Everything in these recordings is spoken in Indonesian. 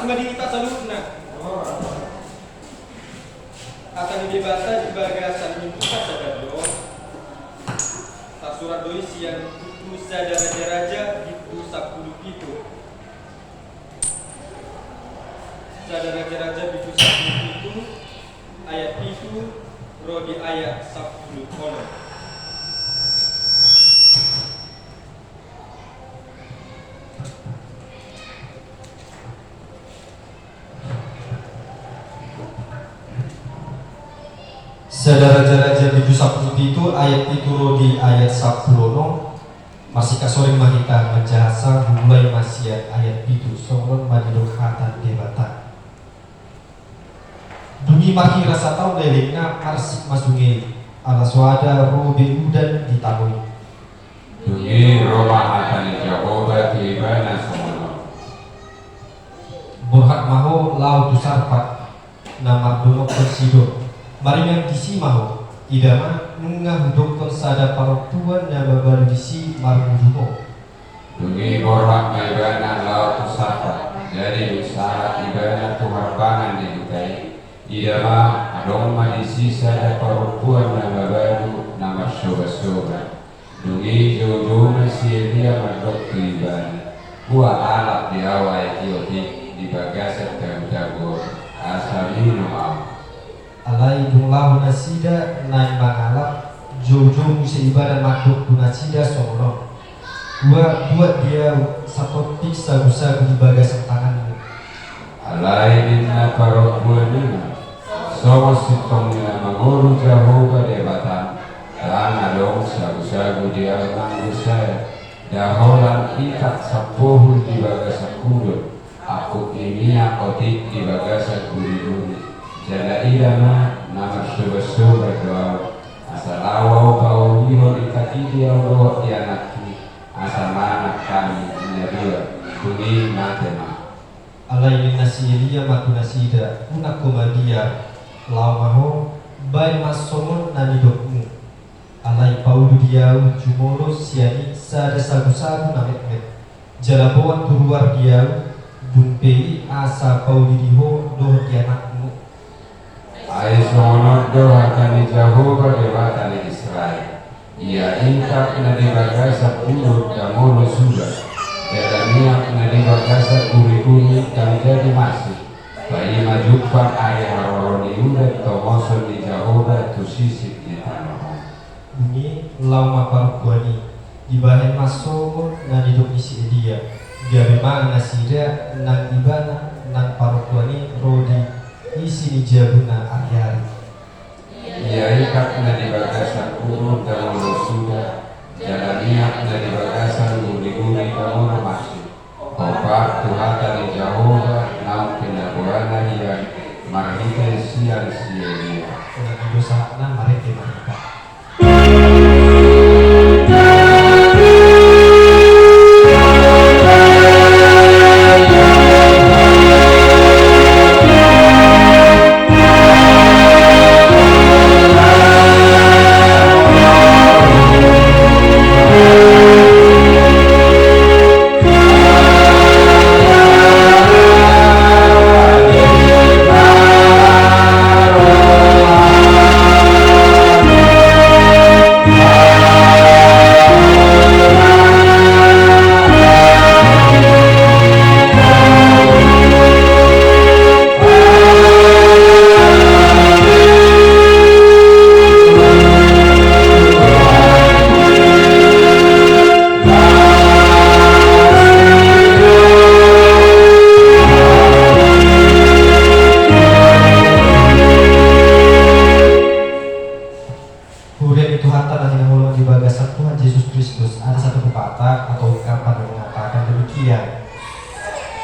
madinita salutna. Akan dibata di bagasan itu sadado. Tak surat doi siang itu sadaraja itu 10 itu. Sadaraja itu 10 itu ayat itu roh di ayat 10 kono. Sadaraja bidu 10 itu ayat itu di ayat 10 masih kasoring mahita menjahasa mulai masih ayat itu soron madidok hatan debata duni mahi rasa tau lelengna arsik masungi ala suada robe udan ditanui duni roma hatan Jehovah tibana somono burhak maho lau tusarpat nama dono konsido maringan disi maho idama nungah dokon sada parotuan na babaru disi marmudumo dungi borhak maibana lau tusata jadi usaha ibana tuharbangan dibukai idama adong madisi sada perempuan na babaru nama soba-soba dungi jodoh masih madok ibana buah alat di awal iotik di bagasan terdago asamino am alai dunglahu nasida nai mangalap jojo musi ibadah makhluk nasida solo buat dia sapotik sagu-sagu di bagasan tanganmu alai minna parobuanina somo sitongina manguru Jehovah debatan dan adong sagu-sagu dia manggu saya daholan ikat 10 di bagasan kudut aku ini akotik di bagasan kudut jala idama nama soba-soba doa asal awal kau liho dikati dia Allah dianaki asal mana kami menyadua kuni matema alai nasiliya matu nasida unak komandia lau maho bai masomon nani dokmu alai paulu diau jumolo siani sada sagu-sagu namet-met jalaboan keluar diau dumpei asa pauli diho doh dianakmu ai sono doa kani Jehovah debatan Israel ia ingkap nadi bagasa puluh damolo sudah Jeremia nadi bagasa kuri-kuri dan jadi masih bayi majupan ayah roroni udah tomoson di Jehovah tu sisik di tanah ini lau maparukuani ibahen masomo na didok isi dia memang nasida nang ibana nang parukuani rodi isi ni jabuna ahyari ia ikat nadi bagasa kurun damolo sudah Jeremia nadi bagasa kuri-kuri damolo masih Obat Tuhan dari Jehovah nam penabuana yang marhita siang-siang dengan dosa na mareke marika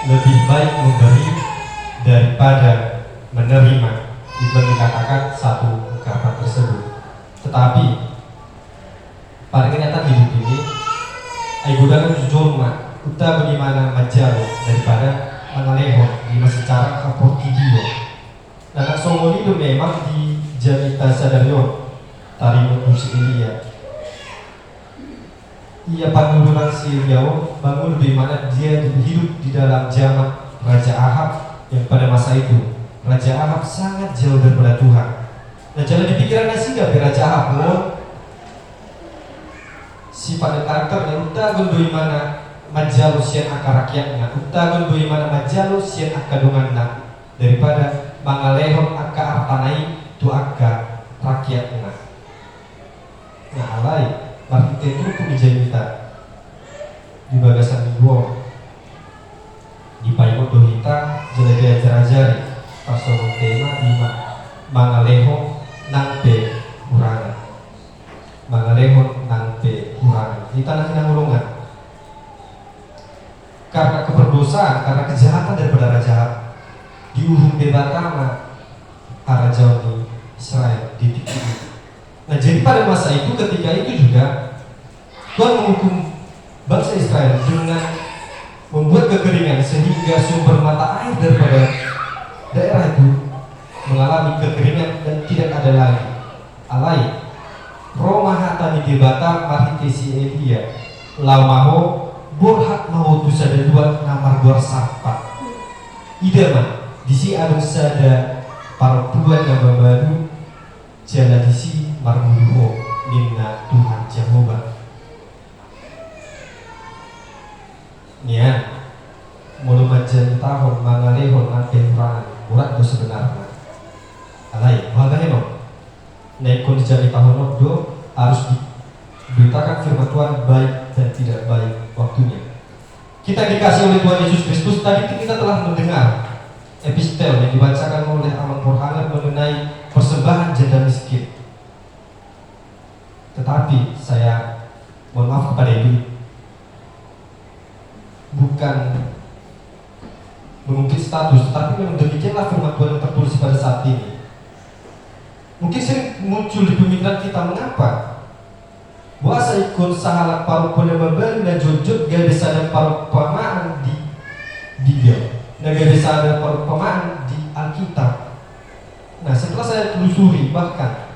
lebih baik memberi daripada menerima. Itu dikatakan satu ungkapan tersebut. Tetapi pada kenyataan hidup ini, ibu dalam jujur mak, uta bagaimana menjauh daripada mengalehon di secara kaportidio. Dan sombong itu memang di Janita Sadarion Tari Mutusi Elia. Ia panduran Siriau bangun di mana dia hidup di dalam zaman Raja Ahab yang pada masa itu Raja Ahab sangat jauh daripada Tuhan. Nah, jangan dipikiran sehingga Raja Ahab sifat dan karakternya utagon doi mana majalo sian aka rakyatnya, utagon doi mana majalo sian aka donganna, daripada mangalehon aka artanai tu aka rakyatnya. Nah, alai marti itu pun dijahita di bagasan minggu di payung dohita jelajah jarajari pasal tema 5 mangaleho nangpe urangan, mangaleho nangpe urangan di tanah hinangulungan karena keberdosaan, karena kejahatan daripada Raja Ahab diuhum bebatama Raja di Israel di titik. Nah, jadi pada masa itu, ketika itu juga Tuhan menghukum bangsa Israel dengan membuat kekeringan sehingga sumber mata air daripada daerah itu mengalami kekeringan dan tidak ada lagi. Alai Roma hatani debata marhitesi Elia lamaho borhak mau tu sada dua namar gor sapa idama disi adung sada para puan yang baru jala disi marmuho minna Tuhan Jehovah. Nian mulu majan tahun mangalehon nanti urangan urat do sebenarnya alai wagaheno naik kondisi tahun do harus diberitakan firman Tuhan baik dan tidak baik waktunya. Kita dikasih oleh Tuhan Yesus Kristus. Tadi kita telah mendengar epistel yang dibacakan oleh Aman Porhanger mengenai persembahan janda miskin. Tetapi saya mohon maaf kepada ibu, bukan mengungkit status, tetapi memang demikianlah firman Tuhan yang tertulis pada saat ini. Mungkin sering muncul di pemikiran kita, mengapa Wasa ikon sahalak paru pada babel dan jujur gak bisa ada paru pamaan di dia, gak bisa ada paru pamaan di Alkitab. Nah, setelah saya telusuri, bahkan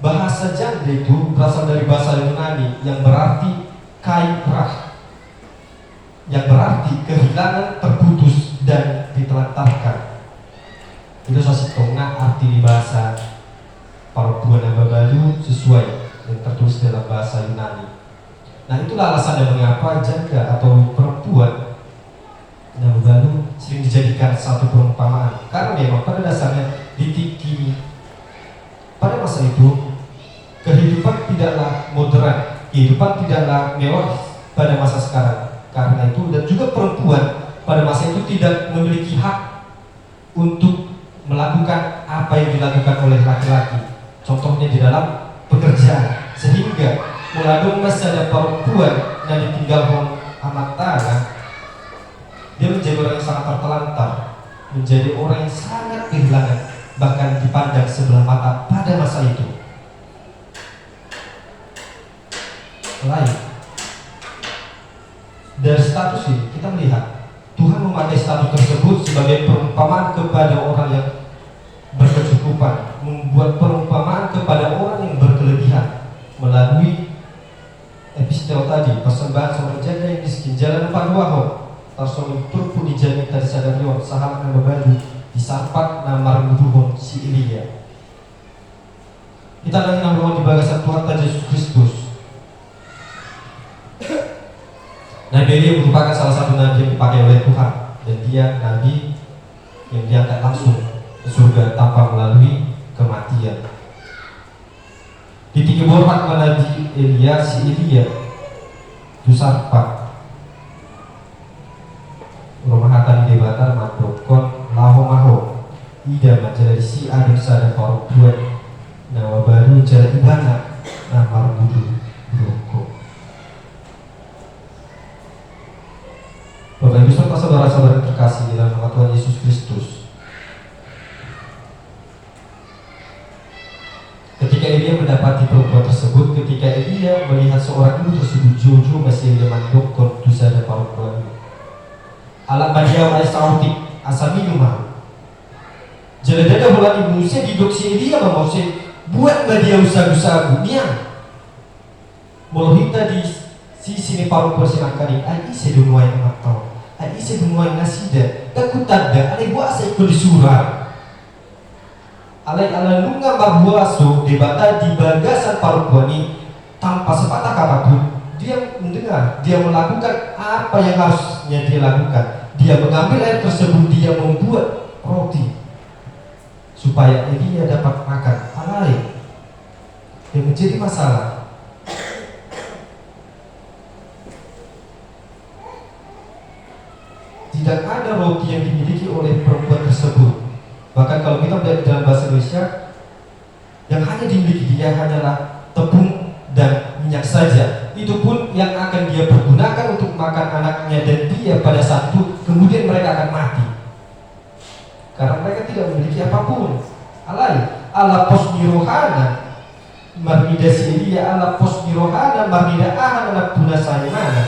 bahasa janda itu berasal dari bahasa Yunani yang berarti kairah, yang berarti kehilangan, terputus dan ditelantarkan. Itu sasitongna arti di bahasa Parupuan Babalu sesuai yang tertulis dalam bahasa Yunani. Nah, itulah alasannya mengapa janda atau perempuan Babalu sering dijadikan satu perumpamaan. Karena memang pada dasarnya pada masa itu kehidupan tidaklah modern, kehidupan tidaklah mewah pada masa sekarang. Karena itu dan juga perempuan pada masa itu tidak memiliki hak untuk melakukan apa yang dilakukan oleh laki-laki. Contohnya di dalam pekerjaan, sehingga muladung masa ada perempuan yang ditinggal amat tanah, dia menjadi orang yang sangat tertelantar, menjadi orang yang sangat kehilangan, bahkan dipandang sebelah mata pada masa itu. Lain dari status ini kita melihat Tuhan memakai status tersebut sebagai perumpamaan kepada orang yang berkecukupan, membuat perumpamaan kepada orang yang berkelebihan melalui epistel tadi, persembahan seorang janda yang miskin, jalan paduaho tarsong turpu dijamin tadi sadarion saham dan berbaju disarpat namar muduhon si Elia. Kita lagi nanggung di bagasan Tuhan Yesus Kristus. Nabi Elia merupakan salah satu nabi yang dipakai oleh Tuhan, dan dia nabi yang diangkat langsung ke surga tanpa melalui kematian. Di tiga borhat Nabi Elia si Elia Dusarpa Rumahatan debatan mandokon laho maho ida majalah si adem sada paru buat nawa baru jalan ibana namar budu roko. Bapak Ibu serta saudara-saudara terkasih di dalam nama Tuhan Yesus Kristus, ketika Elia mendapati perempuan tersebut, ketika Elia melihat seorang ibu tersebut jojo masih mandok kontusa dan perempuan alam badia oleh sautik asami rumah jaladada bulan ibu saya didok si Elia mau saya buat badia usaha-usaha niang melohita di si sini perempuan sinakani ai ise dunuai matau ai ise dunuai nasida takutanda alai buasa ikut disurah alai ala nunga mabuaso debata di bagasan perempuan ini tanpa sepatah kata pun dia mendengar, dia melakukan apa yang harusnya dia lakukan. Dia mengambil air tersebut, dia membuat roti supaya Elia dapat makan. Alai yang menjadi masalah tidak ada roti yang dimiliki oleh perempuan tersebut. Bahkan kalau kita melihat dalam bahasa Indonesia, yang hanya dimiliki dia hanyalah tepung dan minyak saja. Itu pun yang akan dia pergunakan untuk makan anaknya dan dia pada saat itu kemudian mereka akan mati karena mereka tidak memiliki apapun. Alai ala posni rohana marnida Elia ala posni rohana marnida ahan anak tuna saya mana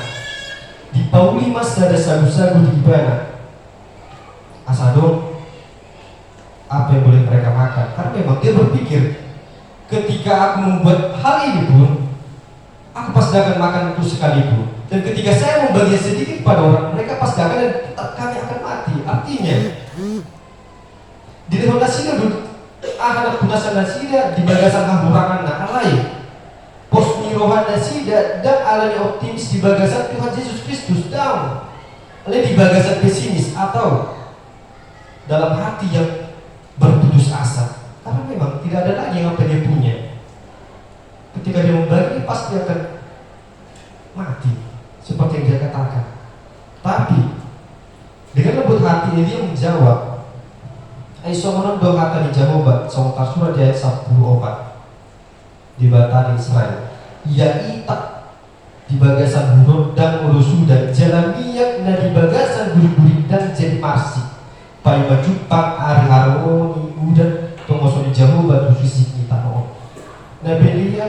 di Pauli mas ada sagu-sagu di Ibana asadon apa yang boleh mereka makan, karena memang dia berpikir ketika aku membuat hal ini pun aku pasti akan makan itu sekalipun, dan ketika saya membagi sedikit pada orang mereka pasti akan dan tetap kami akan mati. Artinya di dalam nasida anak punasan nasida di bagasan hamburangan alai posni rohan nasida dan alani optimis di bagasan Tuhan Yesus Kristus down alai di bagasan pesimis atau dalam hati yang berputus asa karena memang tidak ada lagi yang apa dia punya. Ketika dia membagi pasti akan mati seperti yang dia katakan. Tapi dengan lembut hati dia menjawab Aisomanon doa kata di Jehovah Songkar surah di ayat 10 di Batani Israel ia itak di bagasan huruf dan urusu dan jalan minyak na di bagasan guri-guri dan jadi marsi pai bajupang ari haroni udan tomoso di Jehovah tu fisik kita Nabi Elia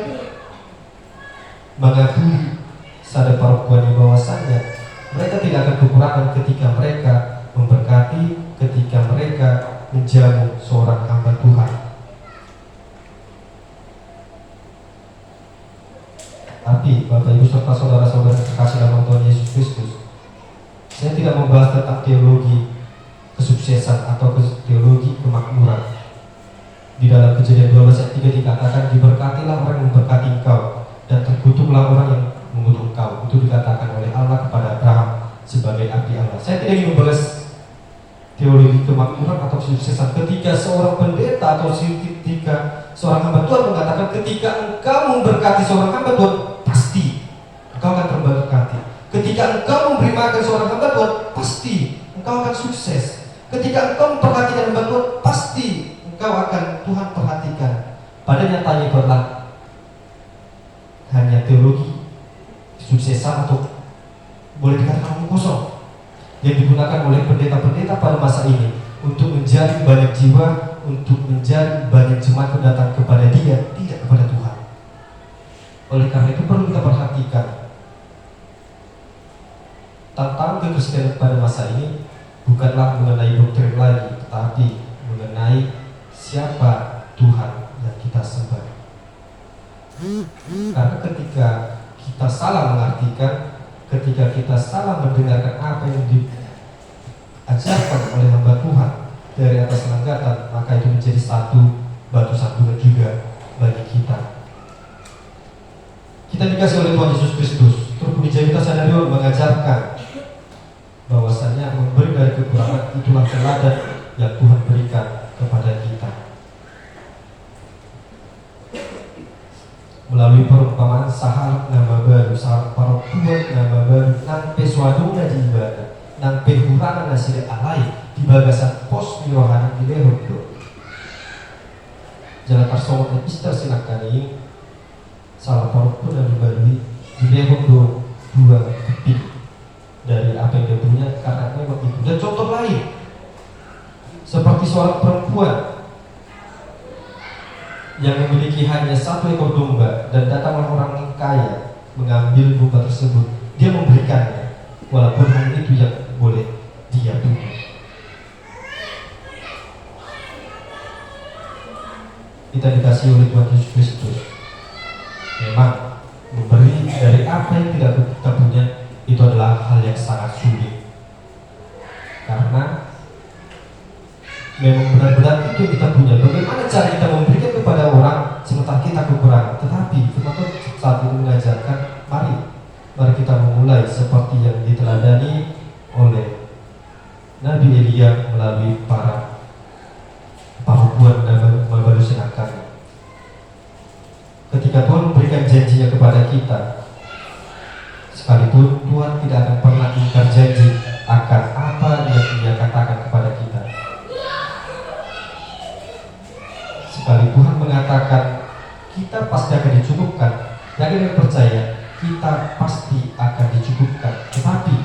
mengakui pada perempuan bahwasannya mereka tidak akan kekurangan ketika mereka memberkati, ketika mereka menjamu seorang hamba Tuhan. Tapi Bapak Ibu serta saudara-saudara terkasih dalam Tuhan Yesus Kristus, saya tidak membahas tentang teologi kesuksesan atau teologi kemakmuran. Di dalam Kejadian 12 ayat 3 dikatakan diberkatilah orang yang memberkati engkau dan terkutuklah orang yang mengutuk engkau. Itu dikatakan oleh Allah kepada Abraham sebagai abdi Allah. Saya tidak ingin membahas teologi kemakmuran atau kesuksesan ketika seorang pendeta atau ketika seorang hamba Tuhan mengatakan ketika engkau memberkati seorang hamba Tuhan pasti engkau akan terberkati. Ketika engkau memberi makan seorang hamba Tuhan pasti engkau akan sukses. Ketika engkau memperhatikan hamba Tuhan pasti engkau akan Tuhan perhatikan. Pada nyatanya itu adalah hanya teologi kesuksesan atau boleh dikatakan omong kosong yang digunakan oleh pendeta-pendeta pada masa ini untuk menjadi banyak jiwa, untuk menjadi banyak jemaat yang datang kepada Dia, tidak kepada Tuhan. Oleh karena itu perlu kita perhatikan tantangan kekristenan pada masa ini bukanlah mengenai doktrin lagi, tetapi mengenai siapa Tuhan yang kita sembah. Karena ketika kita salah mengartikan, ketika kita salah mendengarkan apa yang diajarkan oleh hamba Tuhan dari atas langgatan, maka itu menjadi satu batu sandungan juga bagi kita. Kita dikasih oleh Tuhan Yesus Kristus. Turut kita sadari mengajarkan bahwasannya memberi dari kekurangan itulah teladan yang Tuhan berikan kepada kita. Melalui perumpamaan sahar nama baru, sahar perempuan nama baru, nang peswaduna di ibadah, nang pehurana nasir alai di bagasan pos mirohana di lehodo. Jalan tarsomot dan istar sinakani salah perempuan nama baru di lehodo dua keping dari apa yang dia punya karena memang itu. Dan contoh lain seperti seorang perempuan yang memiliki hanya satu ekor domba dan datanglah orang kaya mengambil domba tersebut, dia memberikannya walaupun hanya itu yang boleh dia punya. Kita dikasih oleh Tuhan Yesus Kristus memang memberi dari apa yang tidak kita punya itu adalah hal yang sangat sulit, karena memang benar-benar itu yang kita punya. Bagaimana cara kita memberikan kepada orang sementara kita kekurangan? Tetapi firman Tuhan saat itu mengajarkan, mari kita memulai seperti yang diteladani oleh Nabi Elia melalui para perempuan dan manusia akan. Ketika Tuhan memberikan janjinya kepada kita, sekalipun Tuhan tidak akan pernah ingkar janji akan apa yang Dia katakan kepada kita. Sekali Tuhan mengatakan kita pasti akan dicukupkan, yakin dan percaya kita pasti akan dicukupkan. Tetapi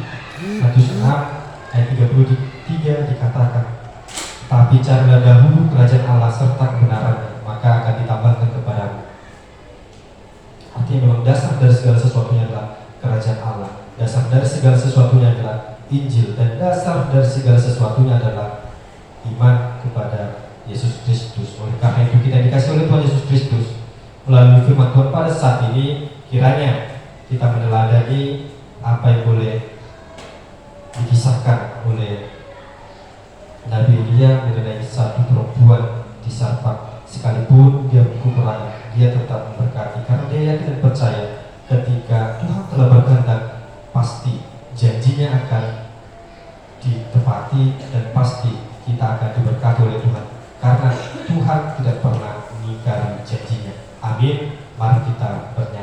Matius 6 ayat 33 dikatakan, tapi carilah dahulu kerajaan Allah serta kebenarannya, maka akan ditambahkan kepadamu. Artinya memang dasar dari segala sesuatunya adalah kerajaan Allah, dasar dari segala sesuatunya adalah Injil, dan dasar dari segala sesuatunya adalah iman kepada Yesus Kristus. Oleh karena itu kita dikasih oleh Tuhan Yesus Kristus melalui firman Tuhan pada saat ini. Kiranya kita meneladani apa yang boleh dikisahkan oleh Nabi Elia mengenai satu perempuan di Sarfat. Sekalipun dia kekurangan, dia tetap memberkati karena dia yakin dan percaya ketika Tuhan telah berkehendak, pasti janjinya akan ditepati dan pasti kita akan diberkati oleh Tuhan, karena Tuhan tidak pernah mengingkari janjinya. Amin. Mari kita bernyanyi.